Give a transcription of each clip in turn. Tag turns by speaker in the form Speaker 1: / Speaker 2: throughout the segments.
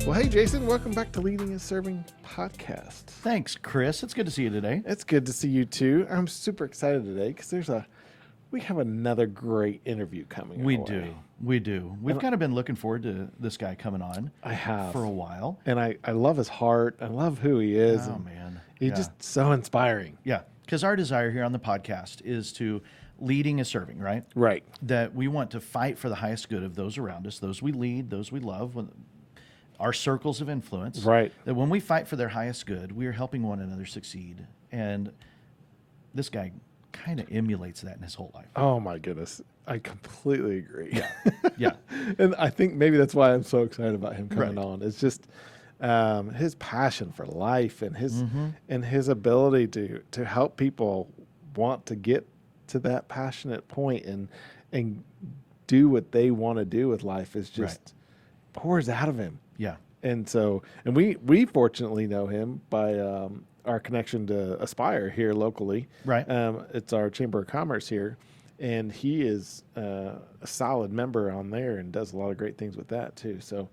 Speaker 1: Well, hey, Jason, welcome back to Leading and Serving Podcast.
Speaker 2: Thanks, Chris. It's good to see you today.
Speaker 1: It's good to see you too. I'm super excited today because we have another great interview coming.
Speaker 2: We do. We've kind of been looking forward to this guy coming on.
Speaker 1: I have
Speaker 2: for a while,
Speaker 1: and I love his heart. I love who he is.
Speaker 2: Oh man,
Speaker 1: he's just so inspiring.
Speaker 2: Yeah, because our desire here on the podcast is to leading and serving, right?
Speaker 1: Right.
Speaker 2: That we want to fight for the highest good of those around us, those we lead, those we love. Our circles of influence,
Speaker 1: right?
Speaker 2: That when we fight for their highest good, we are helping one another succeed. And this guy kind of emulates that in his whole life.
Speaker 1: Oh my goodness, I completely agree.
Speaker 2: Yeah.
Speaker 1: And I think maybe that's why I'm so excited about him coming
Speaker 2: Right.
Speaker 1: on. It's just his passion for life and his ability to help people want to get to that passionate point and do what they want to do with life is just pours out of him.
Speaker 2: Yeah.
Speaker 1: And so, and we fortunately know him by our connection to Aspire here locally.
Speaker 2: Right.
Speaker 1: It's our Chamber of Commerce here, and he is a solid member on there and does a lot of great things with that too. So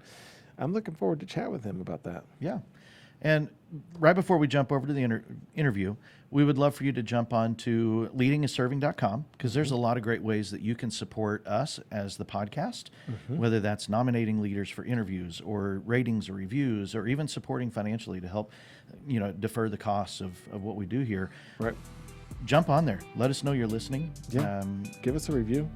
Speaker 1: I'm looking forward to chat with him about that.
Speaker 2: Yeah. And right before we jump over to the interview, we would love for you to jump on to leadingandserving.com because there's a lot of great ways that you can support us as the podcast, whether that's nominating leaders for interviews or ratings or reviews or even supporting financially to help, defer the costs of what we do here.
Speaker 1: Right.
Speaker 2: Jump on there. Let us know you're listening.
Speaker 1: Yeah. Give us a review.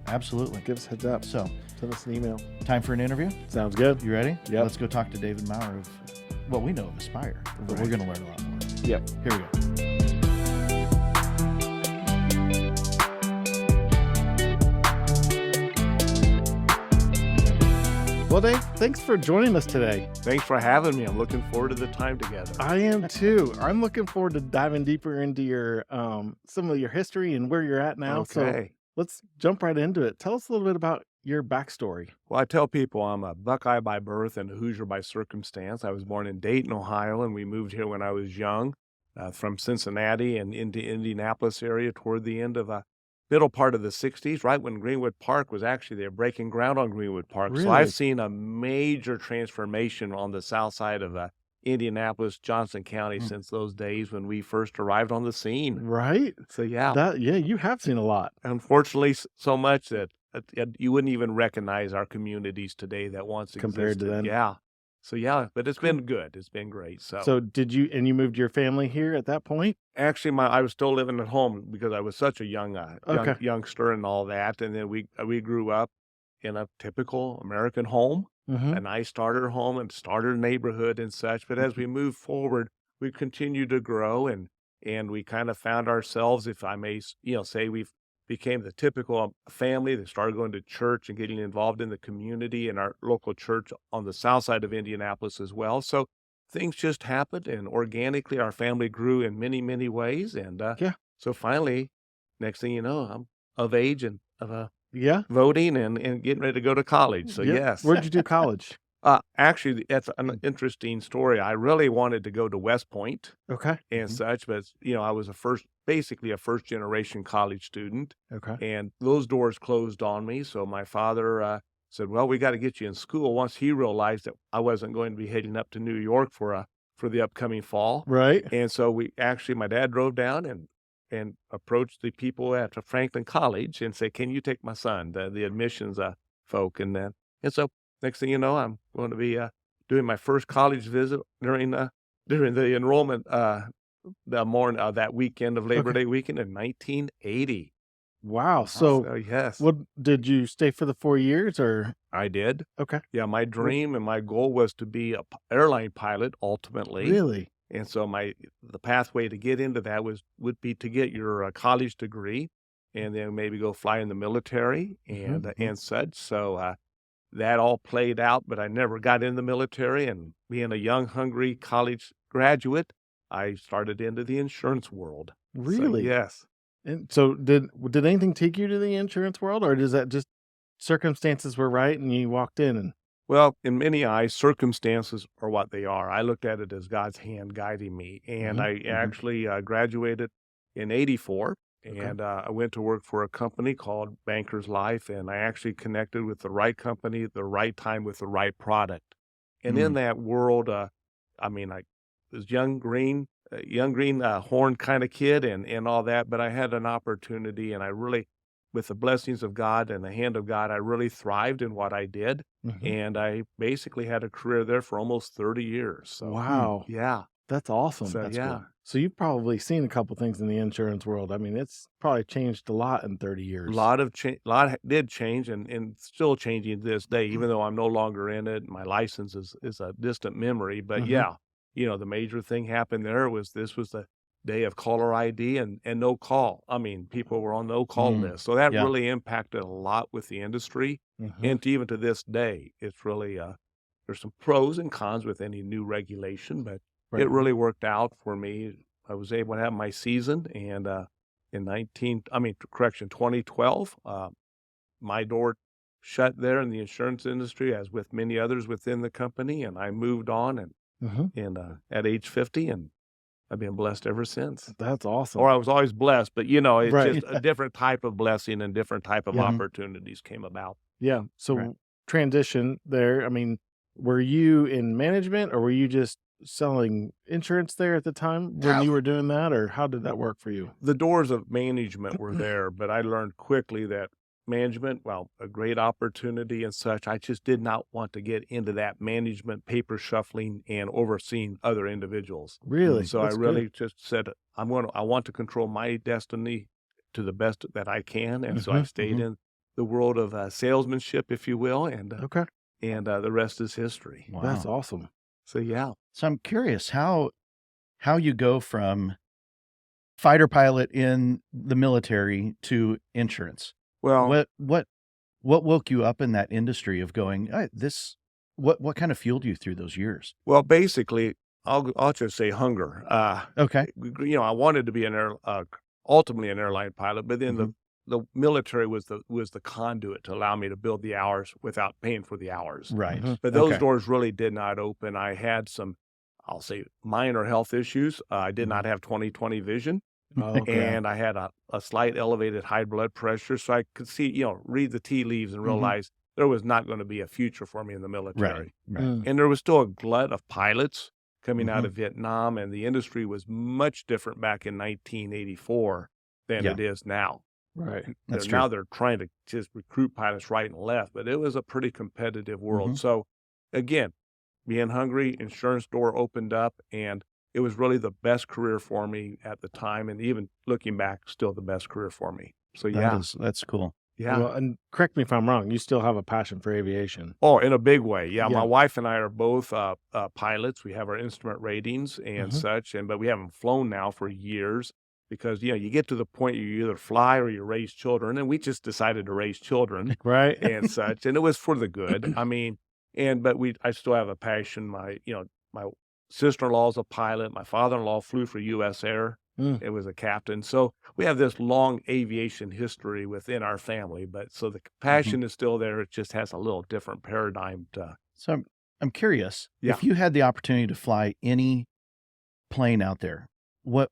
Speaker 2: Absolutely.
Speaker 1: Give us a heads up.
Speaker 2: So
Speaker 1: send us an email.
Speaker 2: Time for an interview?
Speaker 1: Sounds good.
Speaker 2: You ready?
Speaker 1: Yep.
Speaker 2: Let's go talk to David Maurer of what we know of Aspire, but we're going to learn a lot more.
Speaker 1: Yep.
Speaker 2: Here we go.
Speaker 1: Well, Dave, thanks for joining us today.
Speaker 3: Thanks for having me. I'm looking forward to the time together.
Speaker 1: I am too. I'm looking forward to diving deeper into your some of your history and where you're at now.
Speaker 3: Okay.
Speaker 1: So let's jump right into it. Tell us a little bit about your backstory.
Speaker 3: Well, I tell people I'm a Buckeye by birth and a Hoosier by circumstance. I was born in Dayton, Ohio, and we moved here when I was young from Cincinnati and into Indianapolis area toward the end of the middle part of the 60s, right when Greenwood Park was actually there, breaking ground on Greenwood Park.
Speaker 1: Really?
Speaker 3: So I've seen a major transformation on the south side of Indianapolis, Johnson County since those days when we first arrived on the scene.
Speaker 1: Right?
Speaker 3: So, yeah.
Speaker 1: You have seen a lot.
Speaker 3: Unfortunately, so much that you wouldn't even recognize our communities today that once
Speaker 1: Compared
Speaker 3: existed.
Speaker 1: to then.
Speaker 3: Yeah. So, yeah, but it's been good. It's been great.
Speaker 1: So did you moved your family here at that point?
Speaker 3: Actually, I was still living at home because I was such a young youngster and all that. And then we grew up in a typical American home, a nice starter home and starter neighborhood and such. But as we moved forward, we continued to grow and we kind of found ourselves, if I may, say we've became the typical family that started going to church and getting involved in the community and our local church on the south side of Indianapolis as well. So things just happened, and organically our family grew in many, many ways. And so finally, next thing you know, I'm of age and voting and getting ready to go to college. So yes.
Speaker 1: Where'd you do college?
Speaker 3: Actually, that's an interesting story. I really wanted to go to West Point and such, but I was basically a first generation college student.
Speaker 1: Okay.
Speaker 3: And those doors closed on me. So my father said, well, we got to get you in school. Once he realized that I wasn't going to be heading up to New York for the upcoming fall.
Speaker 1: Right.
Speaker 3: And so my dad drove down and approached the people at Franklin College and said, can you take my son, the admissions folk? And so next thing you know, I'm going to be doing my first college visit during the enrollment the morning that weekend of Labor Day weekend in 1980.
Speaker 1: Wow. So
Speaker 3: yes.
Speaker 1: What did you stay for the 4 years or?
Speaker 3: I did.
Speaker 1: Okay.
Speaker 3: Yeah, my dream and my goal was to be an airline pilot ultimately.
Speaker 1: Really?
Speaker 3: And so the pathway to get into that would be to get your college degree and then maybe go fly in the military and such. So that all played out, but I never got in the military. And being a young, hungry college graduate, I started into the insurance world.
Speaker 1: Really?
Speaker 3: So, yes.
Speaker 1: And so did anything take you to the insurance world, or is that just circumstances were right and you walked in? And
Speaker 3: Well, in many eyes, circumstances are what they are. I looked at it as God's hand guiding me. And I actually graduated in 84. And I went to work for a company called Bankers Life, and I actually connected with the right company at the right time with the right product. And in that world, I mean, I was young, green, horn kind of kid and all that, but I had an opportunity, and I really, with the blessings of God and the hand of God, I really thrived in what I did. And I basically had a career there for almost 30 years. So,
Speaker 1: Wow.
Speaker 3: yeah.
Speaker 1: That's awesome.
Speaker 3: So,
Speaker 1: That's
Speaker 3: yeah.
Speaker 1: cool. So you've probably seen a couple things in the insurance world. I mean, it's probably changed a lot in 30
Speaker 3: A
Speaker 1: years.
Speaker 3: lot of change, did change and still changing to this day, even though I'm no longer in it. My license is a distant memory. But yeah, the major thing happened there was this was the day of caller ID and no call. I mean, people were on no call list. So that really impacted a lot with the industry. And even to this day, it's really, there's some pros and cons with any new regulation, but it really worked out for me. I was able to have my season and, in 2012, my door shut there in the insurance industry, as with many others within the company, and I moved on and at age 50, and I've been blessed ever since.
Speaker 1: That's awesome.
Speaker 3: Or I was always blessed, but it's
Speaker 1: Right.
Speaker 3: just a different type of blessing and different type of opportunities came about.
Speaker 1: Yeah. So transition there. I mean, were you in management or were you just selling insurance there at the time when you were doing that, or how did that work for you?
Speaker 3: The doors of management were there, but I learned quickly that management, well, a great opportunity and such, I just did not want to get into that management, paper shuffling, and overseeing other individuals.
Speaker 1: Really?
Speaker 3: So
Speaker 1: That's
Speaker 3: I really
Speaker 1: good.
Speaker 3: just said, I want to control my destiny to the best that I can, and so I stayed in the world of salesmanship, if you will, and
Speaker 1: Okay.
Speaker 3: the rest is history.
Speaker 2: Wow.
Speaker 1: That's awesome.
Speaker 3: So yeah.
Speaker 2: So I'm curious how you go from fighter pilot in the military to insurance.
Speaker 3: Well,
Speaker 2: What woke you up in that industry of going, what kind of fueled you through those years?
Speaker 3: well, basically, I'll just say hunger.
Speaker 2: Okay.
Speaker 3: I wanted to be ultimately an airline pilot, but then the military was the conduit to allow me to build the hours without paying for the hours.
Speaker 2: Right.
Speaker 3: But those doors really did not open. I had some, I'll say, minor health issues. I did not have 20/20 vision. And I had a slight elevated high blood pressure. So I could see, read the tea leaves and realize there was not going to be a future for me in the military.
Speaker 2: Right.
Speaker 3: And there was still a glut of pilots coming out of Vietnam, and the industry was much different back in 1984 than it is now.
Speaker 1: Right.
Speaker 2: That's true.
Speaker 3: Now they're trying to just recruit pilots right and left, but it was a pretty competitive world. So again, being hungry, insurance door opened up, and it was really the best career for me at the time. And even looking back, still the best career for me. So yeah.
Speaker 2: That's cool.
Speaker 3: Yeah.
Speaker 1: Well, and correct me if I'm wrong, you still have a passion for aviation.
Speaker 3: Oh, in a big way. Yeah.
Speaker 1: Yeah.
Speaker 3: My wife and I are both pilots. We have our instrument ratings and such, but we haven't flown now for years because, you get to the point you either fly or you raise children. And we just decided to raise children
Speaker 1: Right.
Speaker 3: and such. And it was for the good. I mean, but I still have a passion. My sister-in-law is a pilot. My father-in-law flew for U.S. Air. It was a captain. So we have this long aviation history within our family, but so the passion is still there. It just has a little different paradigm.
Speaker 2: So I'm curious,
Speaker 3: Yeah.
Speaker 2: if you had the opportunity to fly any plane out there, what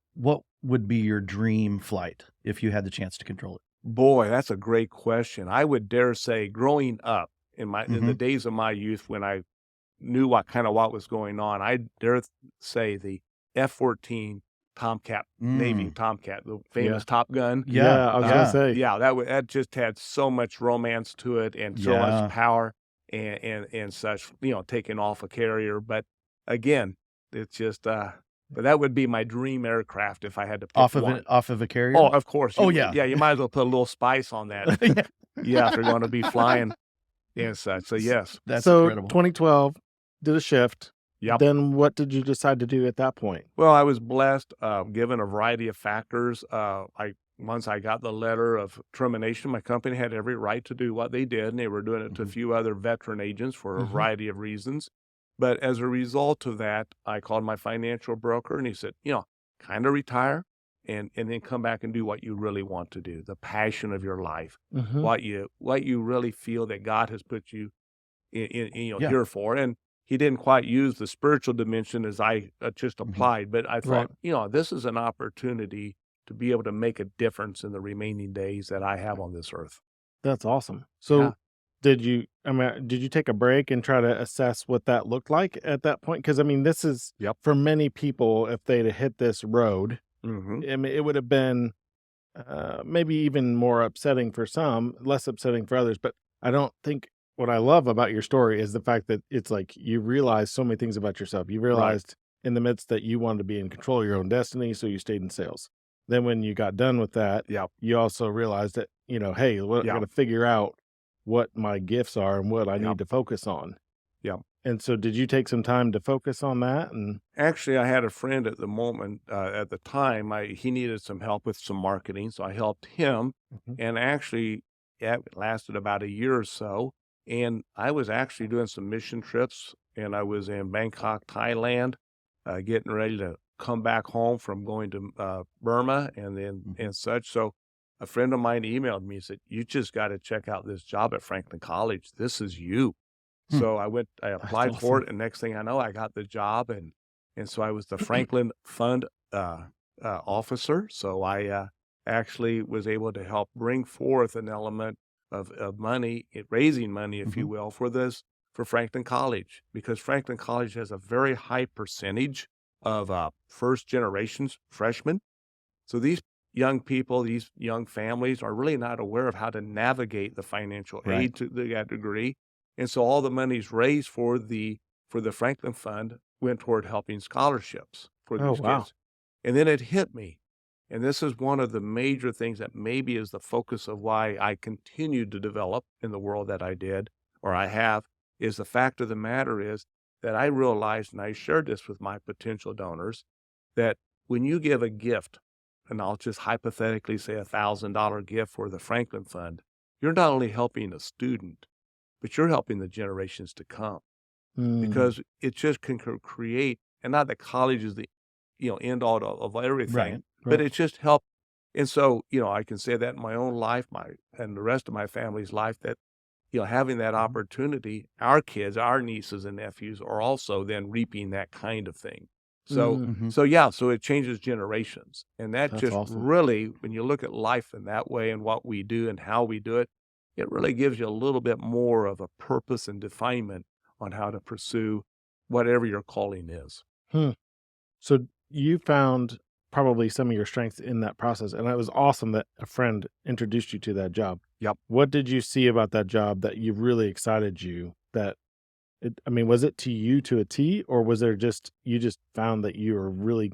Speaker 2: would be your dream flight if you had the chance to control it?
Speaker 3: Boy, that's a great question. I would dare say growing up in the days of my youth when I knew what was going on, I dare say the F-14 Tomcat, Navy Tomcat, the famous Top Gun.
Speaker 1: Yeah, I was gonna say.
Speaker 3: Yeah, that just had so much romance to it and so much power and such, taking off a carrier. But again, it's just but that would be my dream aircraft if I had to pick
Speaker 2: off
Speaker 3: one.
Speaker 2: of a carrier.
Speaker 3: Oh, of course.
Speaker 2: Yeah.
Speaker 3: Yeah, you might as well put a little spice on that. Yeah, if you're going to be flying and such. So yes.
Speaker 2: That's
Speaker 1: so
Speaker 2: incredible.
Speaker 1: 2012 did a shift.
Speaker 3: Yep.
Speaker 1: Then what did you decide to do at that point?
Speaker 3: Well, I was blessed, given a variety of factors. Once I got the letter of termination, my company had every right to do what they did, and they were doing it to a few other veteran agents for a variety of reasons. But as a result of that, I called my financial broker, and he said, kind of retire and then come back and do what you really want to do, the passion of your life, what you really feel that God has put you in here for. And he didn't quite use the spiritual dimension as I just applied, but I thought, this is an opportunity to be able to make a difference in the remaining days that I have on this earth.
Speaker 1: That's awesome. So did you take a break and try to assess what that looked like at that point? Because I mean, this is
Speaker 3: Yep.
Speaker 1: for many people, if they'd have hit this road,
Speaker 3: Hmm.
Speaker 1: I mean, it would have been maybe even more upsetting for some, less upsetting for others. But I don't think what I love about your story is the fact that it's like you realized so many things about yourself. You
Speaker 3: Right.
Speaker 1: realized in the midst that you wanted to be in control of your own destiny, so you stayed in sales. Then when you got done with that,
Speaker 3: Yep.
Speaker 1: you also realized that, hey, I got
Speaker 3: Yep.
Speaker 1: to figure out what my gifts are and what I
Speaker 3: Yep.
Speaker 1: need to focus on.
Speaker 3: Yep.
Speaker 1: And so did you take some time to focus on that? And
Speaker 3: Actually, I had a friend at the moment, at the time, he needed some help with some marketing, so I helped him.
Speaker 1: Mhm.
Speaker 3: And actually, yeah, it lasted about a year or so. And I was actually doing some mission trips, and I was in Bangkok, Thailand, getting ready to come back home from going to Burma and such. So a friend of mine emailed me and said, "You just got to check out this job at Franklin College. This is you."
Speaker 2: Hmm.
Speaker 3: So I
Speaker 1: That's
Speaker 3: applied for
Speaker 1: awesome.
Speaker 3: it, and next thing I know, I got the job, and so I was the Franklin Fund officer. So I actually was able to help bring forth an element of money, raising money, if you will, for Franklin College, because Franklin College has a very high percentage of first generations freshmen. So these young people, these young families are really not aware of how to navigate the financial
Speaker 2: Right.
Speaker 3: aid to that degree. And so all the monies raised for the Franklin Fund went toward helping scholarships for
Speaker 1: Oh,
Speaker 3: these
Speaker 1: wow.
Speaker 3: kids. And then it hit me. And this is one of the major things that maybe is the focus of why I continued to develop in the world that I did, or I have, is the fact of the matter is that I realized, and I shared this with my potential donors, that when you give a gift, and I'll just hypothetically say $1,000 gift for the Franklin Fund, you're not only helping a student, but you're helping the generations to come,
Speaker 1: Mm,
Speaker 3: because it just can create, and not that college is the end all of everything,
Speaker 2: Right.
Speaker 3: but
Speaker 2: Right.
Speaker 3: it just helped. And so I can say that in my own life, and the rest of my family's life, that having that
Speaker 1: mhm.
Speaker 3: opportunity, our kids, our nieces and nephews are also then reaping that kind of thing. So,
Speaker 1: Mhm.
Speaker 2: Hmm.
Speaker 3: so it changes generations. And that
Speaker 1: That's
Speaker 3: just
Speaker 1: awesome.
Speaker 3: really, when you look at life in that way and what we do and how we do it, it really gives you a little bit more of a purpose and definement on how to pursue whatever your calling is.
Speaker 1: Hmm. So you found probably some of your strengths in that process, and it was awesome that a friend introduced you to that job.
Speaker 3: Yep.
Speaker 1: What did you see about that job that you really excited you that I mean, was it to you to a T, or was there just you just found that you were really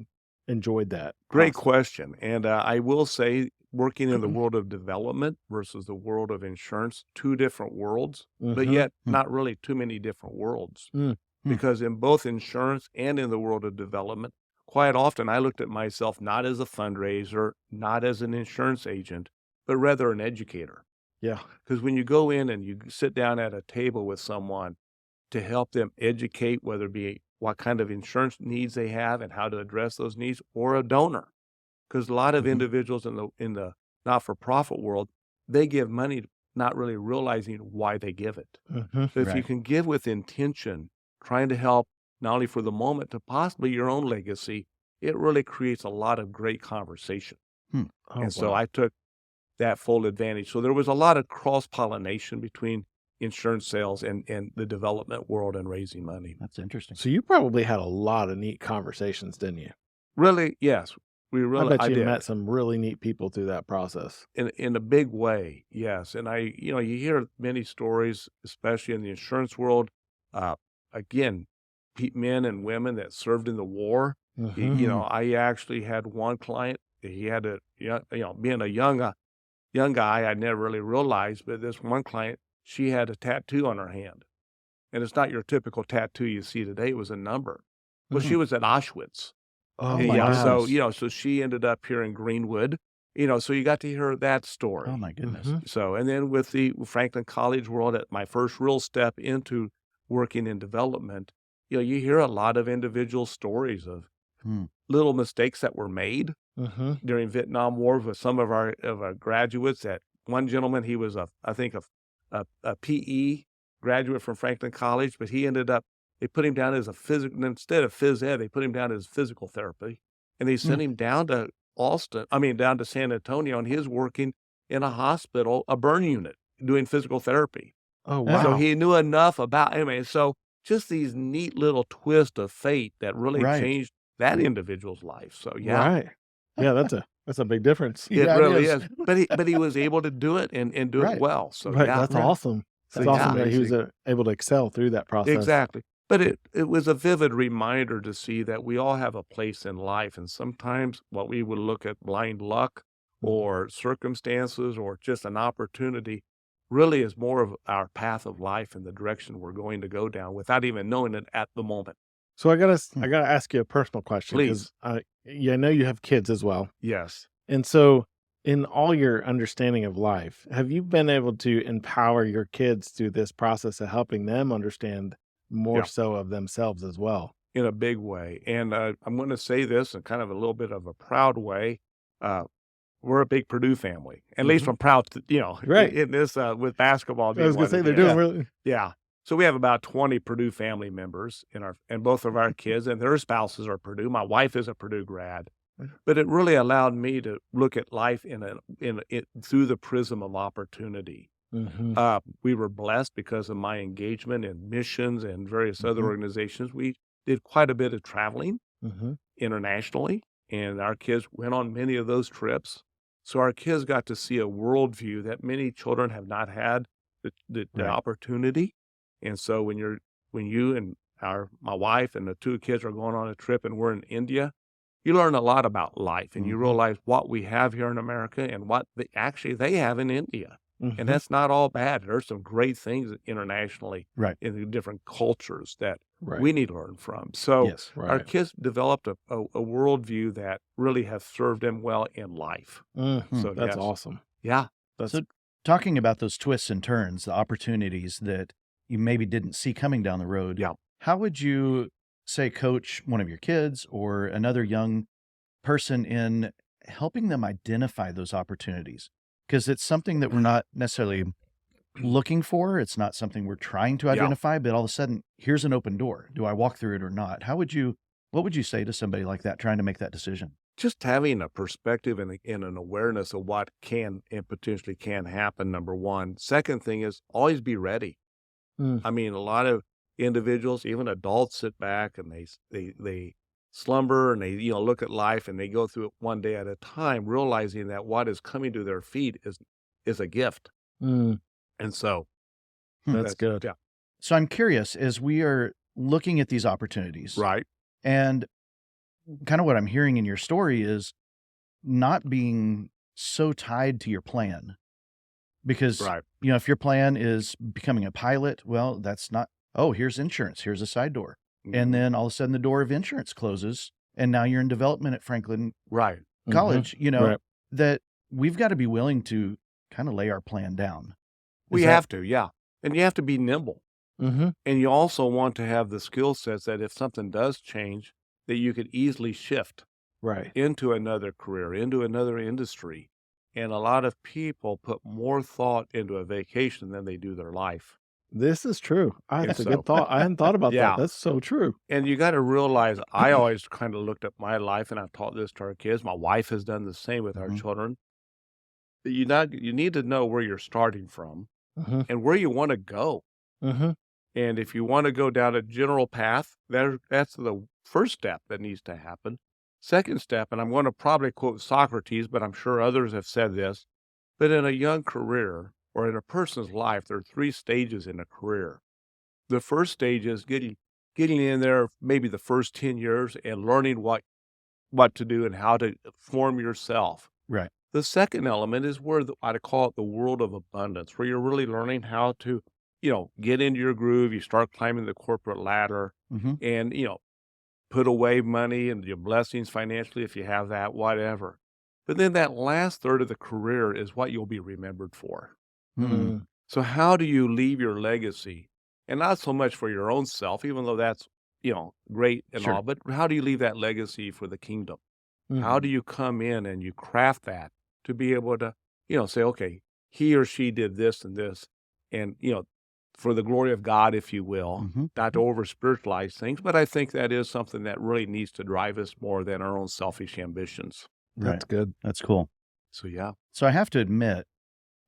Speaker 1: enjoyed that
Speaker 3: Great
Speaker 1: process?
Speaker 3: question. And I will say, working in the world of development versus the world of insurance, two different worlds, but
Speaker 1: Mhm.
Speaker 3: yet not really too many different worlds.
Speaker 1: Mm.
Speaker 3: Because in both insurance and in the world of development, quite often I looked at myself not as a fundraiser, not as an insurance agent, but rather an educator.
Speaker 1: Yeah.
Speaker 3: Because when you go in and you sit down at a table with someone to help them educate, whether it be what kind of insurance needs they have and how to address those needs, or a donor, because a lot of
Speaker 1: Mhm.
Speaker 3: individuals in the not-for-profit world, they give money not really realizing why they give it.
Speaker 1: Mhm.
Speaker 3: So if you
Speaker 2: Right.
Speaker 3: can give with intention, trying to help not only for the moment to possibly your own legacy, it really creates a lot of great conversation.
Speaker 2: Hmm.
Speaker 1: Oh,
Speaker 3: And so
Speaker 1: wow.
Speaker 3: I took that full advantage. So there was a lot of cross-pollination between insurance sales and the development world and raising money.
Speaker 2: That's interesting.
Speaker 1: So you probably had a lot of neat conversations, didn't you?
Speaker 3: Really, yes,
Speaker 1: I bet
Speaker 3: I
Speaker 1: you
Speaker 3: did.
Speaker 1: met some really neat people through that process.
Speaker 3: In a big way, yes, and you hear many stories, especially in the insurance world, uh, again, men and women that served in the war.
Speaker 1: Mhm.
Speaker 3: I actually had one client, he had a being a young guy, I never really realized, but this one client, she had a tattoo on her hand, and it's not your typical tattoo you see today, it was a number. Well,
Speaker 1: Mm.
Speaker 3: she was at Auschwitz.
Speaker 1: Oh
Speaker 2: Oh
Speaker 3: And
Speaker 2: my
Speaker 3: yeah,
Speaker 1: wow.
Speaker 3: so,
Speaker 2: goodness.
Speaker 3: so she ended up here in Greenwood, so you got to hear that
Speaker 2: Oh
Speaker 3: story.
Speaker 2: my goodness.
Speaker 1: Mhm.
Speaker 3: So, and then with the Franklin College world, at my first real step into working in development, you hear a lot of individual stories of
Speaker 2: Hmm.
Speaker 3: little mistakes that were made
Speaker 1: Mhm.
Speaker 3: during Vietnam War with some of our graduates. That one gentleman, he was I think a PE graduate from Franklin College, but he ended up, they put him down as a physical, instead of phys ed, they put him down as physical therapy, and they
Speaker 2: Hmm.
Speaker 3: sent him down to down to San Antonio, and he was working in a hospital, a burn unit, doing physical therapy.
Speaker 1: Oh,
Speaker 2: Yeah.
Speaker 3: So
Speaker 1: wow.
Speaker 3: he knew enough about, I mean, so just these neat little twists of fate that really
Speaker 2: Right.
Speaker 3: changed that individual's life. So yeah,
Speaker 1: Right. Yeah, that's a big difference.
Speaker 3: it
Speaker 2: Yeah, it
Speaker 3: really
Speaker 2: is.
Speaker 3: is. But he was able to do it and do it
Speaker 2: Right.
Speaker 3: well. So
Speaker 1: Right,
Speaker 3: yeah.
Speaker 1: that's
Speaker 2: Right.
Speaker 1: awesome.
Speaker 3: So
Speaker 1: That's
Speaker 2: That's
Speaker 1: awesome
Speaker 3: yeah,
Speaker 1: that he was,
Speaker 2: amazing.
Speaker 1: able to excel through that process.
Speaker 3: exactly. But it was a vivid reminder to see that we all have a place in life, and sometimes what we would look at blind luck
Speaker 1: Mhm.
Speaker 3: or circumstances or just an opportunity really is more of our path of life and the direction we're going to go down without even knowing it at the moment.
Speaker 1: So I
Speaker 2: Hmm.
Speaker 1: gotta ask you a personal question because
Speaker 3: Please.
Speaker 1: I know you have kids as well.
Speaker 3: Yes.
Speaker 1: And so, in all your understanding of life, have you been able to empower your kids through this process of helping them understand more
Speaker 3: Yeah.
Speaker 1: so of themselves as well?
Speaker 3: In a big way. And I'm going to say this in kind of a little bit of a proud way. Uh, we're a big Purdue family. At least
Speaker 1: Mhm.
Speaker 3: I'm proud to,
Speaker 1: Right.
Speaker 3: in this with basketball
Speaker 1: I
Speaker 3: being
Speaker 1: was gonna
Speaker 3: what
Speaker 1: say
Speaker 3: it
Speaker 1: they're
Speaker 3: is.
Speaker 1: doing
Speaker 2: Yeah.
Speaker 1: really.
Speaker 3: Yeah. So we have about 20 Purdue family members and both of our kids and their spouses are Purdue. My wife is a Purdue grad, but it really allowed me to look at life through the prism of opportunity.
Speaker 1: Mhm.
Speaker 3: We were blessed because of my engagement in missions and various other
Speaker 2: Mhm.
Speaker 3: organizations. We did quite a bit of traveling
Speaker 1: Mhm.
Speaker 3: internationally, and our kids went on many of those trips. So our kids got to see a worldview that many children have not had the
Speaker 2: Right.
Speaker 3: opportunity. And so when you and my wife and the two kids are going on a trip and we're in India, you learn a lot about life and you
Speaker 2: Mhm.
Speaker 3: realize what we have here in America and what they have in India. And
Speaker 1: Mhm.
Speaker 3: that's not all bad. There's some great things internationally
Speaker 2: Right.
Speaker 3: in the different cultures that
Speaker 1: Right.
Speaker 3: we need to learn from. So
Speaker 2: Yes.
Speaker 3: our
Speaker 1: Right.
Speaker 3: kids developed a worldview that really has served them well in life.
Speaker 2: Hmm.
Speaker 3: So
Speaker 1: That's
Speaker 3: yes,
Speaker 1: awesome.
Speaker 3: yeah,
Speaker 1: That's
Speaker 2: So, talking about those twists and turns, the opportunities that you maybe didn't see coming down the road,
Speaker 3: yeah,
Speaker 2: how would you say coach one of your kids or another young person in helping them identify those opportunities? Because it's something that we're not necessarily looking for. It's not something we're trying to
Speaker 3: yeah.
Speaker 2: identify, but all of a sudden, here's an open door. Do I walk through it or not? What would you say to somebody like that trying to make that decision?
Speaker 3: Just having a perspective and an awareness of what can and potentially can happen. Number one. Second thing is always be ready.
Speaker 1: mm,
Speaker 3: I mean, a lot of individuals, even adults, sit back and they slumber and they look at life and they go through it one day at a time, realizing that what is coming to their feet is a gift.
Speaker 1: mm,
Speaker 3: And so
Speaker 2: Hmm.
Speaker 1: that's
Speaker 3: that's
Speaker 1: good.
Speaker 3: yeah,
Speaker 2: So I'm curious as we are looking at these opportunities
Speaker 3: right,
Speaker 2: and kind of what I'm hearing in your story is not being so tied to your plan because,
Speaker 3: right,
Speaker 2: if your plan is becoming a pilot, well, that's not, oh, here's insurance, here's a side door. And
Speaker 3: mhm,
Speaker 2: then all of a sudden the door of insurance closes and now you're in development at Franklin
Speaker 3: right.
Speaker 1: Mhm.
Speaker 2: College,
Speaker 1: Right.
Speaker 2: that we've got to be willing to kind of lay our plan down. Is
Speaker 3: We
Speaker 2: that
Speaker 3: have to, yeah, and you have to be nimble,
Speaker 1: Mhm.
Speaker 3: and you also want to have the skill sets that if something does change, that you could easily shift
Speaker 1: Right.
Speaker 3: into another career, into another industry. And a lot of people put more thought into a vacation than they do their life.
Speaker 1: This is true.
Speaker 3: And
Speaker 1: That's a
Speaker 3: so,
Speaker 1: good thought. I hadn't thought about that.
Speaker 3: yeah.
Speaker 1: That's so true.
Speaker 3: And you got to realize, I always kind of looked at my life, and I've taught this to our kids. My wife has done the same with our
Speaker 2: Mhm.
Speaker 3: children. That you need to know where you're starting from
Speaker 1: Mhm.
Speaker 3: and where you want to go.
Speaker 1: Mhm.
Speaker 3: And if you want to go down a general path, that's the first step that needs to happen. Second step, and I'm going to probably quote Socrates, but I'm sure others have said this, but in a young career or in a person's life, there are three stages in a career. The first stage is getting in there maybe the first 10 years and learning what to do and how to form yourself.
Speaker 2: Right.
Speaker 3: The second element is where I'd call it the world of abundance, where you're really learning how to, get into your groove. You start climbing the corporate ladder
Speaker 2: Hmm.
Speaker 3: and, put away money and your blessings financially if you have that, whatever. But then that last third of the career is what you'll be remembered for.
Speaker 2: Hmm.
Speaker 1: Mm.
Speaker 3: So how do you leave your legacy? And not so much for your own self, even though that's, great and
Speaker 2: Sure.
Speaker 3: all, but how do you leave that legacy for the kingdom? How
Speaker 1: Mhm.
Speaker 3: do you come in and you craft that to be able to, say, okay, he or she did this and this, and, for the glory of God, if you will,
Speaker 2: Hmm.
Speaker 3: not to over spiritualize things, but I think that is something that really needs to drive us more than our own selfish ambitions.
Speaker 2: Right.
Speaker 1: That's good.
Speaker 2: That's cool.
Speaker 3: So, yeah.
Speaker 2: So I have to admit,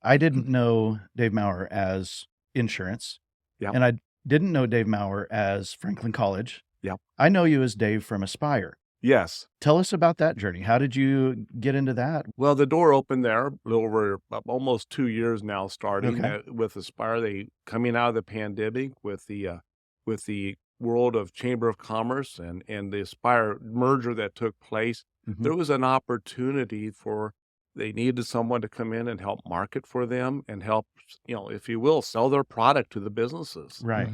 Speaker 2: I didn't know Dave Maurer as insurance.
Speaker 3: Yep.
Speaker 2: And I didn't know Dave Maurer as Franklin College.
Speaker 3: Yep.
Speaker 2: I know you as Dave from Aspire.
Speaker 3: Yes.
Speaker 2: Tell us about that journey. How did you get into that?
Speaker 3: Well, the door opened there a little over almost 2 years now, starting
Speaker 2: Okay.
Speaker 3: with Aspire. They coming out of the pandemic with the world of Chamber of Commerce and the Aspire merger that took place.
Speaker 2: Mhm.
Speaker 3: There was an opportunity they needed someone to come in and help market for them and help, if you will, sell their product to the businesses.
Speaker 2: Right.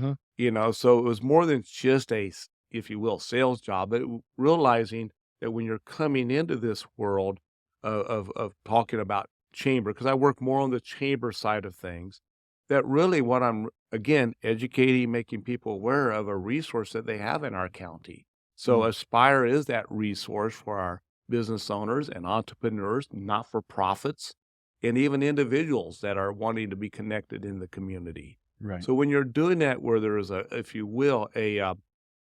Speaker 3: So it was more than just if you will, sales job, but realizing that when you're coming into this world of talking about chamber, because I work more on the chamber side of things, that really what I'm, again, educating, making people aware of a resource that they have in our county. So Aspire is that resource for our business owners and entrepreneurs, not-for-profits, and even individuals that are wanting to be connected in the community.
Speaker 2: Right.
Speaker 3: So when you're doing that where there is if you will, a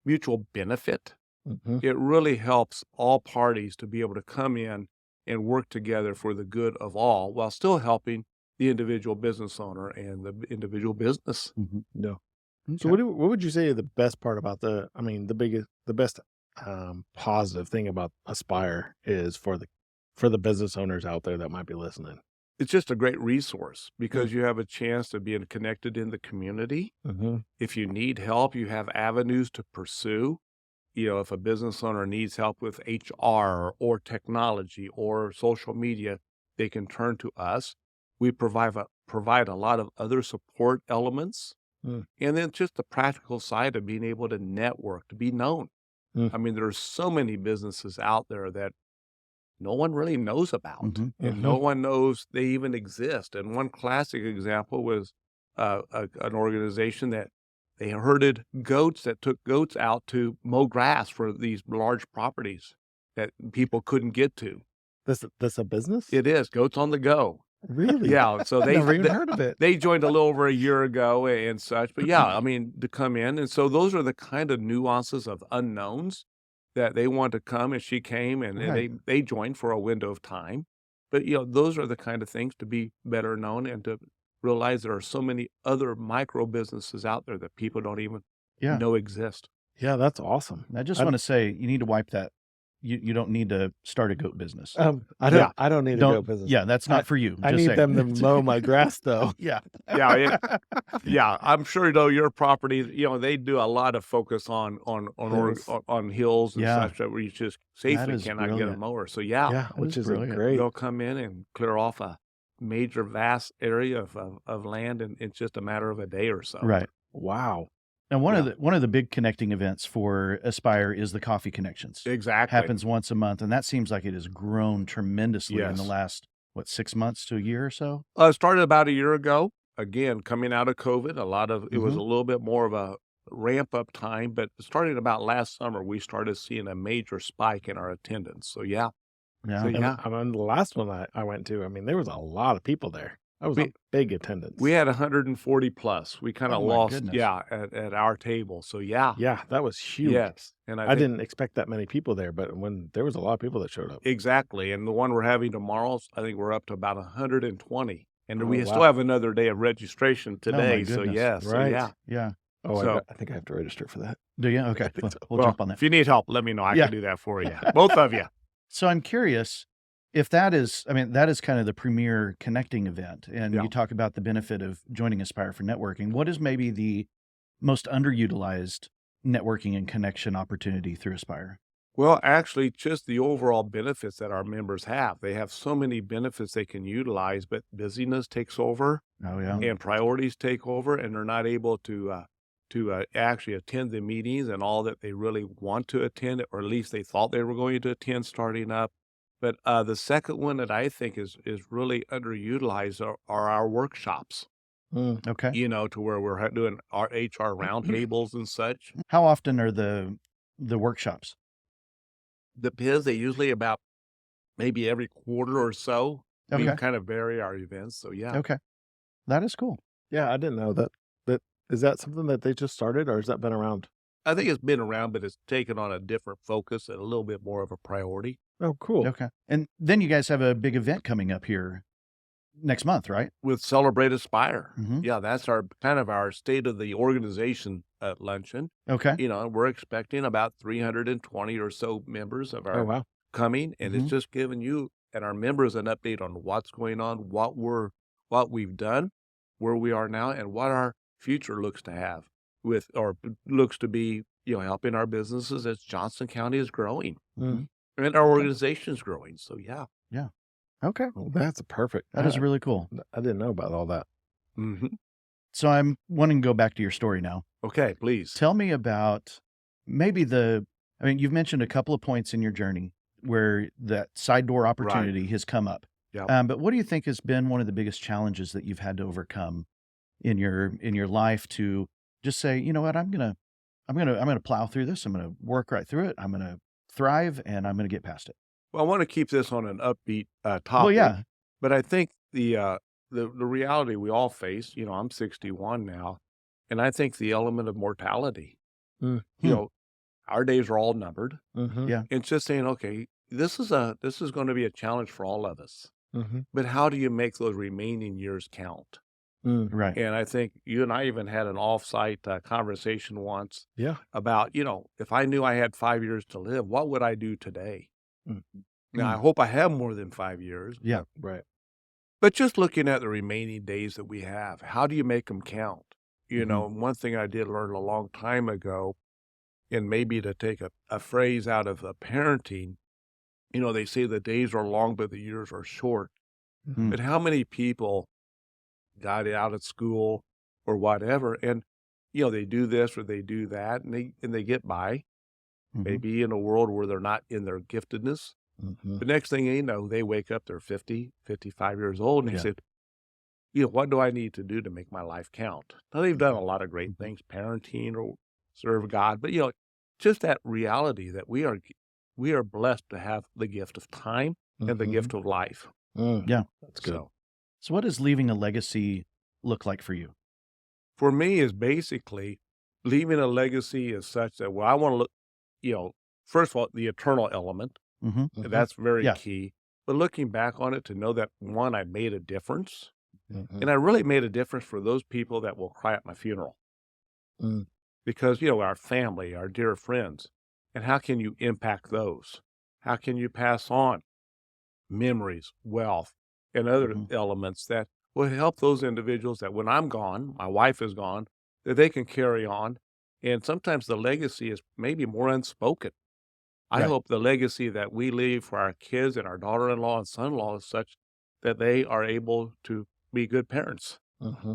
Speaker 3: mutual benefit, it really helps all parties to be able to come in and work together for the good of all while still helping the individual business owner and the individual business.
Speaker 1: Yeah.
Speaker 2: Okay.
Speaker 1: So what would you say is the best part about the best positive thing about Aspire is for the business owners out there that might be listening?
Speaker 3: It's just a great resource because you have a chance to be connected in the community. If you need help, you have avenues to pursue. If a business owner needs help with HR or technology or social media, they can turn to us. We provide a lot of other support elements. And then just the practical side of being able to network, to be known. I mean, there's so many businesses out there that no one really knows about, and no one knows they even exist. And one classic example was an organization that they herded goats that took goats out to mow grass for these large properties that people couldn't get to.
Speaker 1: That's a business?
Speaker 3: It is Goats on the Go.
Speaker 1: Really?
Speaker 3: Yeah. So
Speaker 1: Never even heard of it.
Speaker 3: They joined a little over a year ago and such. But yeah, I mean, to come in. And so those are the kind of nuances of unknowns that they want to come, and she came and
Speaker 2: Right.
Speaker 3: they joined for a window of time. But those are the kind of things to be better known and to realize there are so many other micro businesses out there that people don't even know exist.
Speaker 1: Yeah, that's awesome.
Speaker 2: I just want to say you need to wipe that. You don't need to start a goat business.
Speaker 1: I don't need a goat business.
Speaker 2: Yeah, that's not for you.
Speaker 1: I
Speaker 2: Just
Speaker 1: need
Speaker 2: saying.
Speaker 1: them to mow my grass though.
Speaker 2: Yeah.
Speaker 3: Yeah. I'm sure your property, they do a lot of focus on hills and such that where you just safely cannot get a mower. So
Speaker 1: which is
Speaker 2: brilliant.
Speaker 1: great.
Speaker 3: They'll come in and clear off a major vast area of land, and it's just a matter of a day or so.
Speaker 2: Right.
Speaker 1: Wow.
Speaker 2: And one of the big connecting events for Aspire is the Coffee Connections.
Speaker 3: Exactly.
Speaker 2: Happens once a month, and that seems like it has grown tremendously in the
Speaker 3: Yes.
Speaker 2: last 6 months to a year or so.
Speaker 3: Started about a year ago. Again, coming out of COVID, it was a little bit more of a ramp up time, but starting about last summer, we started seeing a major spike in our attendance. So yeah.
Speaker 2: Yeah.
Speaker 3: So,
Speaker 1: And on the last one I went to, I mean, there was a lot of people there. That was a big attendance.
Speaker 3: We had 140 plus. We kind of
Speaker 2: Oh, my
Speaker 3: lost,
Speaker 2: goodness.
Speaker 3: at our table. So yeah.
Speaker 1: Yeah, that was huge.
Speaker 3: Yes. And
Speaker 1: I didn't expect that many people there, but when there was a lot of people that showed up.
Speaker 3: Exactly. And the one we're having tomorrow, I think we're up to about 120. And we
Speaker 1: wow.
Speaker 3: still have another day of registration today. So
Speaker 2: goodness.
Speaker 3: yes.
Speaker 1: Right.
Speaker 3: So, yeah.
Speaker 2: Yeah.
Speaker 1: Oh,
Speaker 3: So-
Speaker 1: I think I have to register for that.
Speaker 2: Do you? Okay. We'll
Speaker 3: Well,
Speaker 2: jump on that.
Speaker 3: if you need help, let me know. I
Speaker 2: Yeah.
Speaker 3: can do that for you. Both of you.
Speaker 2: So I'm curious if that is kind of the premier connecting event. And
Speaker 3: Yeah.
Speaker 2: you talk about the benefit of joining Aspire for networking. What is maybe the most underutilized networking and connection opportunity through Aspire?
Speaker 3: Well, actually, just the overall benefits that our members have. They have so many benefits they can utilize, but busyness takes over
Speaker 2: Oh, yeah.
Speaker 3: and priorities take over, and they're not able to actually attend the meetings and all that they really want to attend, or at least they thought they were going to attend starting up. But the second one that I think is really underutilized are our workshops,
Speaker 2: Okay.
Speaker 3: to where we're doing our HR roundtables and such.
Speaker 2: How often are the workshops?
Speaker 3: Depends. They usually about maybe every quarter or so. We
Speaker 2: Okay.
Speaker 3: kind of vary our events. So yeah.
Speaker 2: Okay. That is cool.
Speaker 1: Yeah, I didn't know that. Is that something that they just started, or has that been around?
Speaker 3: I think it's been around, but it's taken on a different focus and a little bit more of a priority.
Speaker 1: Oh, cool.
Speaker 2: Okay. And then you guys have a big event coming up here next month, right?
Speaker 3: with Celebrate Aspire.
Speaker 2: Mhm.
Speaker 3: Yeah, that's our kind of our state of the organization luncheon.
Speaker 2: Okay.
Speaker 3: You know, we're expecting about 320 or so members of
Speaker 1: Oh,
Speaker 3: our
Speaker 1: wow.
Speaker 3: coming, and it's
Speaker 2: Mhm.
Speaker 3: just giving you and our members an update on what's going on, what we've done, where we are now, and what our future looks to have looks to be, you know, helping our businesses as Johnson County is growing
Speaker 2: Mhm.
Speaker 3: and our
Speaker 2: Okay.
Speaker 3: organization is growing. So yeah.
Speaker 2: Yeah. Okay.
Speaker 1: Well, that's perfect.
Speaker 2: That is really cool.
Speaker 1: I didn't know about all that.
Speaker 3: Mm-hmm.
Speaker 2: So I'm wanting to go back to your story now.
Speaker 3: Okay, please.
Speaker 2: Tell me about maybe I mean, you've mentioned a couple of points in your journey where that side door opportunity has come up.
Speaker 3: Yeah.
Speaker 2: But what do you think has been one of the biggest challenges that you've had to overcome in your life to just say, you know what, I'm gonna plow through this. I'm gonna work right through it. I'm gonna thrive, and I'm gonna get past it.
Speaker 3: Well, I want to keep this on an upbeat topic.
Speaker 2: Well, yeah.
Speaker 3: But I think the reality we all face, you know, I'm 61 now, and I think the element of mortality,
Speaker 1: Mm.
Speaker 3: you know, our days are all numbered.
Speaker 1: Mm-hmm.
Speaker 2: Yeah.
Speaker 3: It's just saying, okay, this is going to be a challenge for all of us.
Speaker 1: Mm-hmm.
Speaker 3: But how do you make those remaining years count?
Speaker 1: Mm.
Speaker 2: Right.
Speaker 3: And I think you and I even had an off-site conversation once
Speaker 1: Yeah.
Speaker 3: about, you know, if I knew I had 5 years to live, what would I do today?
Speaker 1: Mm.
Speaker 3: Now, I hope I have more than 5 years.
Speaker 2: Yeah.
Speaker 1: Right.
Speaker 3: But just looking at the remaining days that we have, how do you make them count? You
Speaker 2: Mhm.
Speaker 3: know, one thing I did learn a long time ago, and maybe to take a phrase out of parenting, you know, they say the days are long, but the years are short.
Speaker 2: Mm.
Speaker 3: But how many people got out of school or whatever, and, you know, they do this or they do that, and they get by,
Speaker 2: Mhm.
Speaker 3: maybe in a world where they're not in their giftedness.
Speaker 1: Mm-hmm.
Speaker 3: The next thing you know, they wake up, they're 50, 55 years old, and they
Speaker 2: Yeah.
Speaker 3: said, you know, what do I need to do to make my life count? Now, they've done a lot of great things, parenting or serve God, but, you know, just that reality that we are blessed to have the gift of time and the
Speaker 1: Mhm.
Speaker 3: gift of life.
Speaker 1: Mm.
Speaker 2: Yeah.
Speaker 1: That's good.
Speaker 2: So what does leaving a legacy look like for you?
Speaker 3: For me, is basically leaving a legacy is such that, well, I want to look, you know, first of all, the eternal element,
Speaker 2: Mm-hmm.
Speaker 1: Mhm.
Speaker 3: that's very
Speaker 2: Yeah.
Speaker 3: key. But looking back on it, to know that, one, I made a difference,
Speaker 1: Mhm.
Speaker 3: and I really made a difference for those people that will cry at my funeral.
Speaker 1: Mm.
Speaker 3: Because, you know, our family, our dear friends, and how can you impact those? How can you pass on memories, wealth, and other
Speaker 2: Mhm.
Speaker 3: elements that will help those individuals that when I'm gone, my wife is gone, that they can carry on. And sometimes the legacy is maybe more unspoken. I
Speaker 2: Right.
Speaker 3: hope the legacy that we leave for our kids and our daughter-in-law and son-in-law is such that they are able to be good parents.
Speaker 1: Mm-hmm.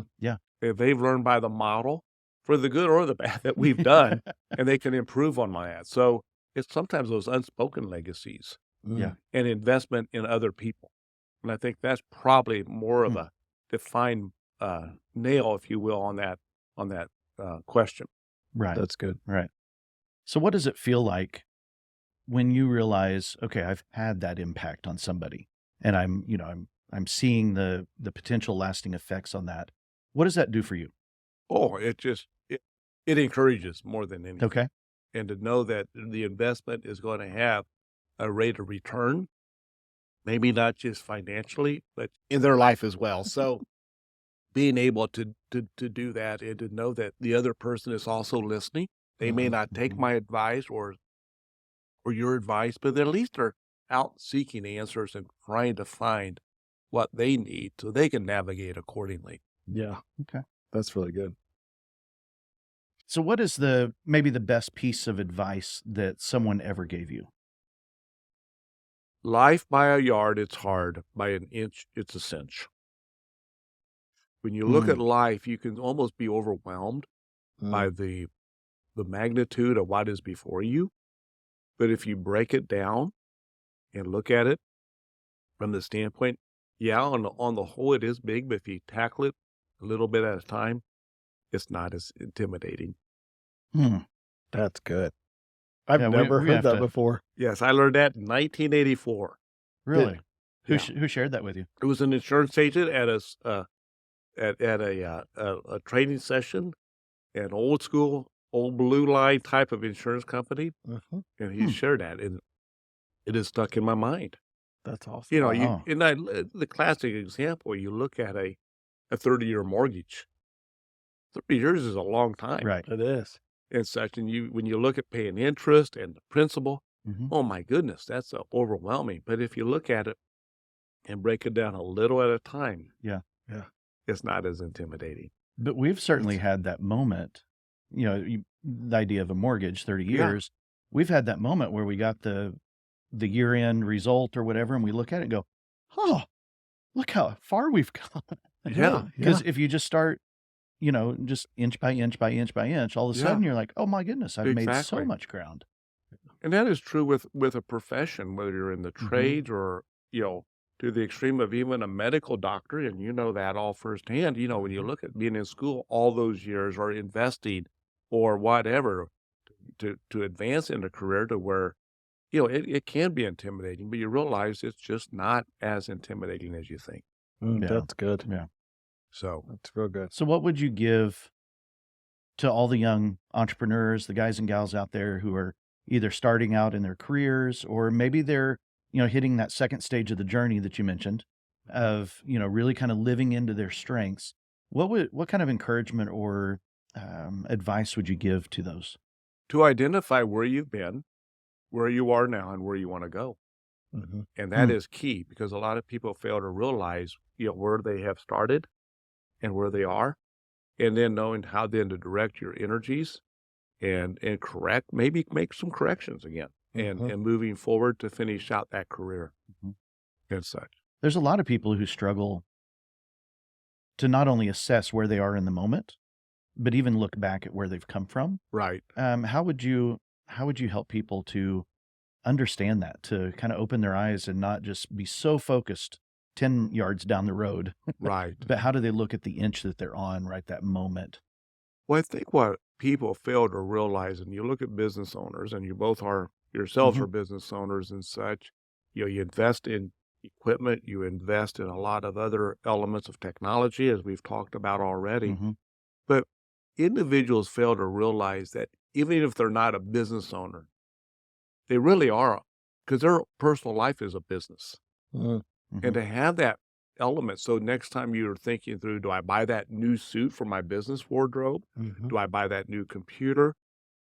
Speaker 3: If they've learned by the model, for the good or the bad, that we've done, and they can improve on that. So it's sometimes those unspoken legacies
Speaker 2: Yeah.
Speaker 3: and investment in other people. And I think that's probably more of
Speaker 2: Hmm.
Speaker 3: a defined nail, if you will, on that question.
Speaker 2: Right.
Speaker 1: That's good.
Speaker 2: Right. So what does it feel like when you realize, okay, I've had that impact on somebody, and I'm seeing the potential lasting effects on that? What does that do for you?
Speaker 3: Oh, it encourages more than anything.
Speaker 2: Okay.
Speaker 3: And to know that the investment is going to have a rate of return, maybe not just financially, but in their life as well. So being able to do that and to know that the other person is also listening. They may
Speaker 1: Mhm.
Speaker 3: not take
Speaker 2: Mhm.
Speaker 3: my advice or your advice, but at least they're out seeking answers and trying to find what they need so they can navigate accordingly.
Speaker 1: Yeah.
Speaker 2: Okay.
Speaker 1: That's really good.
Speaker 2: So what is maybe the best piece of advice that someone ever gave you?
Speaker 3: Life by a yard, it's hard. By an inch, it's a cinch. When you look at life, you can almost be overwhelmed by the magnitude of what is before you. But if you break it down and look at it from the standpoint, yeah, on the whole, it is big, but if you tackle it a little bit at a time, it's not as intimidating.
Speaker 2: Hmm.
Speaker 1: That's good. I've
Speaker 2: Yeah,
Speaker 1: never
Speaker 2: we
Speaker 1: heard
Speaker 2: have
Speaker 1: that
Speaker 2: to-
Speaker 1: before.
Speaker 3: Yes, I learned that in 1984.
Speaker 2: Really?
Speaker 3: Yeah.
Speaker 2: Who shared that with you?
Speaker 3: It was an insurance agent at a training session, an old school, old blue line type of insurance company,
Speaker 1: Mhm.
Speaker 3: and he shared that, and it is stuck in my mind.
Speaker 1: That's awesome.
Speaker 3: You know,
Speaker 2: Wow.
Speaker 3: the classic example, you look at a 30-year mortgage. 30 years is a long time
Speaker 2: Right.
Speaker 1: It is.
Speaker 3: and such, and when you look at paying interest and the principal,
Speaker 2: Mhm.
Speaker 3: oh my goodness, that's overwhelming. But if you look at it and break it down a little at a time,
Speaker 2: Yeah.
Speaker 1: Yeah.
Speaker 3: it's not as intimidating.
Speaker 2: But we've certainly had that moment, the idea of a mortgage, 30
Speaker 3: Yeah.
Speaker 2: years. We've had that moment where we got the year-end result or whatever, and we look at it and go, "Oh, look how far we've gone."
Speaker 3: Yeah.
Speaker 2: Because if you just start, just inch by inch by inch by inch, all of a
Speaker 3: Yeah.
Speaker 2: sudden you're like, "Oh my goodness, I've made so
Speaker 3: Exactly.
Speaker 2: much ground."
Speaker 3: And that is true with a profession, whether you're in the trades or, to the extreme of even a medical doctor, and you know that all firsthand. When you look at being in school all those years or investing or whatever to advance in a career to where, it can be intimidating, but you realize it's just not as intimidating as you think.
Speaker 2: Yeah.
Speaker 1: That's good.
Speaker 2: Yeah.
Speaker 3: So,
Speaker 1: That's real good.
Speaker 2: So what would you give to all the young entrepreneurs, the guys and gals out there who are either starting out in their careers or maybe they're, hitting that second stage of the journey that you mentioned of, really kind of living into their strengths? What kind of encouragement or advice would you give to those?
Speaker 3: to identify where you've been, where you are now, and where you want to go.
Speaker 1: Mm-hmm.
Speaker 3: And that is key because a lot of people fail to realize, where they have started and where they are, and then knowing how then to direct your energies and maybe make some corrections again and moving forward to finish out that career and such.
Speaker 2: There's a lot of people who struggle to not only assess where they are in the moment, but even look back at where they've come from.
Speaker 3: Right.
Speaker 2: How would you help people to understand that, to kind of open their eyes and not just be so focused 10 yards down the road,
Speaker 3: Right.
Speaker 2: but how do they look at the inch that they're on right that moment?
Speaker 3: Well, I think what people fail to realize, and you look at business owners, and you both are yourselves are business owners and such, you invest in equipment, you invest in a lot of other elements of technology, as we've talked about already.
Speaker 2: Mhm.
Speaker 3: But individuals fail to realize that even if they're not a business owner, they really are, because their personal life is a business.
Speaker 1: Mm-hmm.
Speaker 3: And to have that element, so next time you're thinking through, do I buy that new suit for my business wardrobe?
Speaker 1: Mm-hmm.
Speaker 3: Do I buy that new computer?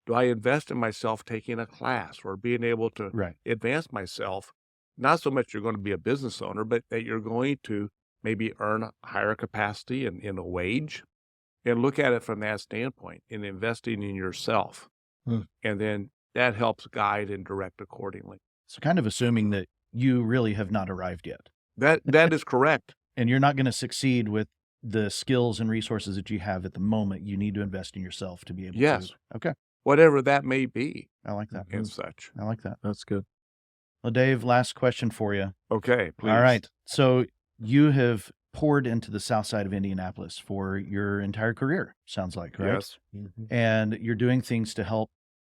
Speaker 3: Do I invest in myself taking a class or being able to
Speaker 2: Right.
Speaker 3: advance myself? Not so much you're going to be a business owner, but that you're going to maybe earn a higher capacity in a wage, and look at it from that standpoint in investing in yourself. And then that helps guide and direct accordingly.
Speaker 2: So kind of assuming that you really have not arrived yet.
Speaker 3: That is correct.
Speaker 2: And you're not going to succeed with the skills and resources that you have at the moment. You need to invest in yourself to be able
Speaker 3: Yes.
Speaker 2: to. Okay.
Speaker 3: Whatever that may be
Speaker 2: I like that.
Speaker 3: and such.
Speaker 2: I like that.
Speaker 1: That's good.
Speaker 2: Well, Dave, last question for you.
Speaker 3: Okay, please.
Speaker 2: All right. So you have poured into the Southside of Indianapolis for your entire career, sounds like, right?
Speaker 3: Yes.
Speaker 2: And you're doing things to help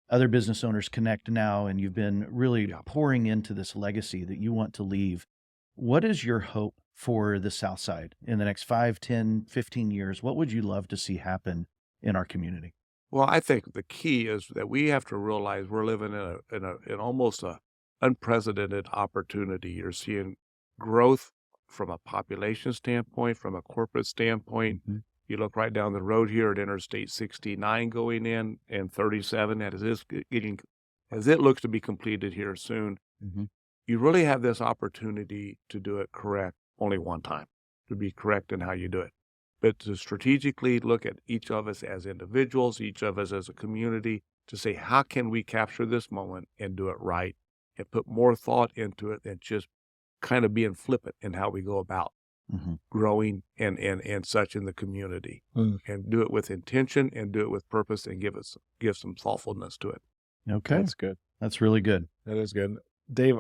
Speaker 2: other business owners connect now, and you've been really pouring into this legacy that you want to leave. What is your hope for the Southside in the next 5, 10, 15 years? What would you love to see happen in our community?
Speaker 3: Well, I think the key is that we have to realize we're living in almost a unprecedented opportunity. You're seeing growth from a population standpoint, from a corporate standpoint. You look right down the road here at Interstate 69 going in and 37 as it looks to be completed here soon. You really have this opportunity to do it correct only one time, to be correct in how you do it. But to strategically look at each of us as individuals, each of us as a community, to say, how can we capture this moment and do it right and put more thought into it than just kind of being flippant in how we go about growing and such in the community, and do it with intention and do it with purpose and give some thoughtfulness to it.
Speaker 2: Okay.
Speaker 1: That's good.
Speaker 2: That's really good.
Speaker 1: That is good. Dave,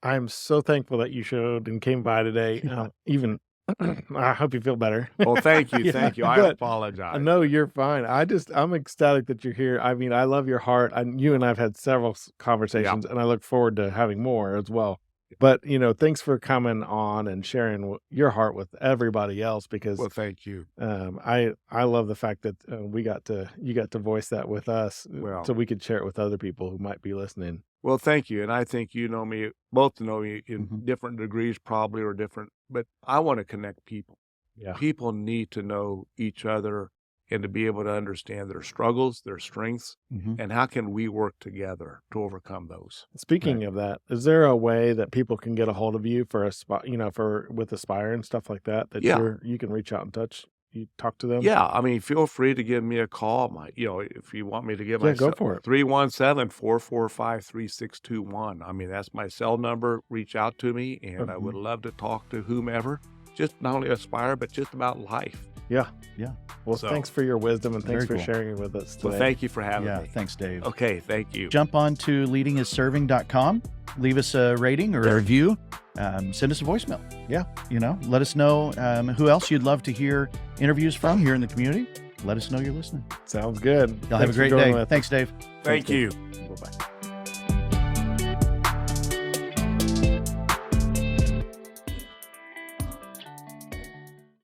Speaker 1: I'm so thankful that you showed and came by today. Even I hope you feel better.
Speaker 3: Oh, thank you. Thank you. I apologize.
Speaker 1: No, you're fine. I'm ecstatic that you're here. I mean, I love your heart. You and I've had several conversations, and I look forward to having more as well. But, thanks for coming on and sharing your heart with everybody else, because
Speaker 3: Well, thank you.
Speaker 1: I love the fact that you got to voice that with us,
Speaker 3: Well,
Speaker 1: so we could share it with other people who might be listening.
Speaker 3: Well, thank you. And I think you know me, both know me in
Speaker 2: Mhm.
Speaker 3: different degrees probably or different, but I want to connect people.
Speaker 1: Yeah.
Speaker 3: People need to know each other and to be able to understand their struggles, their strengths,
Speaker 2: Mhm.
Speaker 3: and how can we work together to overcome those.
Speaker 1: Speaking of that, is there a way that people can get a hold of you for for with Aspire and stuff like that, that
Speaker 3: Yeah.
Speaker 1: you can reach out and you talk to them?
Speaker 3: Yeah, I mean, feel free to give me a call. If you want me to give
Speaker 1: Yeah,
Speaker 3: my
Speaker 1: go for it.
Speaker 3: 317-445-3621. I mean, that's my cell number. Reach out to me, and I would
Speaker 1: Mhm.
Speaker 3: love to talk to whomever, just not only Aspire, but just about life.
Speaker 1: Yeah.
Speaker 2: Yeah.
Speaker 1: Well,
Speaker 3: So-
Speaker 1: thanks for your wisdom and thanks
Speaker 2: Very
Speaker 1: for
Speaker 2: cool.
Speaker 1: sharing it with us today.
Speaker 3: Well, thank you for having
Speaker 2: Yeah.
Speaker 3: me.
Speaker 2: Thanks, Dave.
Speaker 3: Okay, thank you.
Speaker 2: Jump on to leadingisserving.com. Leave us a rating or a review. Send us a voicemail.
Speaker 1: Yeah.
Speaker 2: Let us know who else you'd love to hear interviews from here in the community. Let us know you're listening.
Speaker 1: Sounds good.
Speaker 2: Y'all have a
Speaker 1: Thanks for
Speaker 2: great
Speaker 1: joining
Speaker 2: day.
Speaker 1: with us.
Speaker 2: Thanks, Dave.
Speaker 3: Thank you.
Speaker 1: Bye-bye.